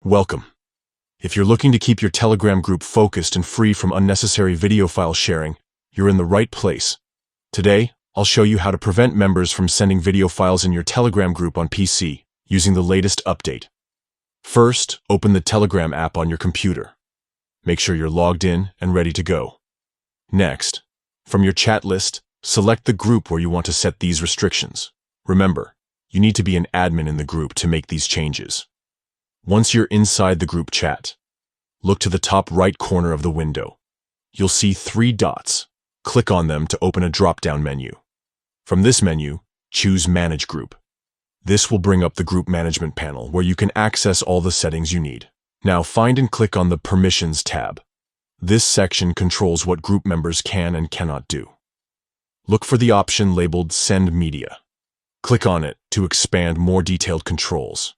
Welcome. If you're looking to keep your Telegram group focused and free from unnecessary video file sharing, you're in the right place. Today, I'll show you how to prevent members from sending video files in your Telegram group on PC using the latest update. First, open the Telegram app on your computer. Make sure you're logged in and ready to go. Next, from your chat list, select the group where you want to set these restrictions. Remember, you need to be an admin in the group to make these changes. Once you're inside the group chat, look to the top right corner of the window. You'll see 3 dots. Click on them to open a drop-down menu. From this menu, choose Manage Group. This will bring up the Group Management panel where you can access all the settings you need. Now find and click on the Permissions tab. This section controls what group members can and cannot do. Look for the option labeled Send Media. Click on it to expand more detailed controls.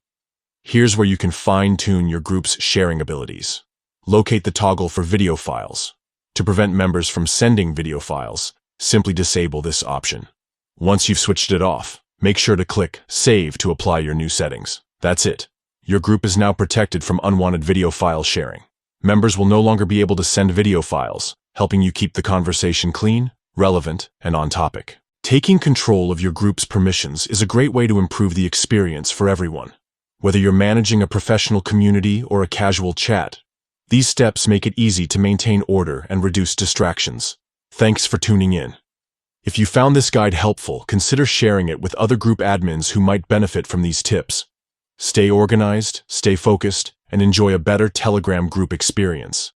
Here's where you can fine-tune your group's sharing abilities. Locate the toggle for video files. To prevent members from sending video files, simply disable this option. Once you've switched it off, make sure to click Save to apply your new settings. That's it. Your group is now protected from unwanted video file sharing. Members will no longer be able to send video files, helping you keep the conversation clean, relevant, and on topic. Taking control of your group's permissions is a great way to improve the experience for everyone. Whether you're managing a professional community or a casual chat, these steps make it easy to maintain order and reduce distractions. Thanks for tuning in. If you found this guide helpful, consider sharing it with other group admins who might benefit from these tips. Stay organized, stay focused, and enjoy a better Telegram group experience.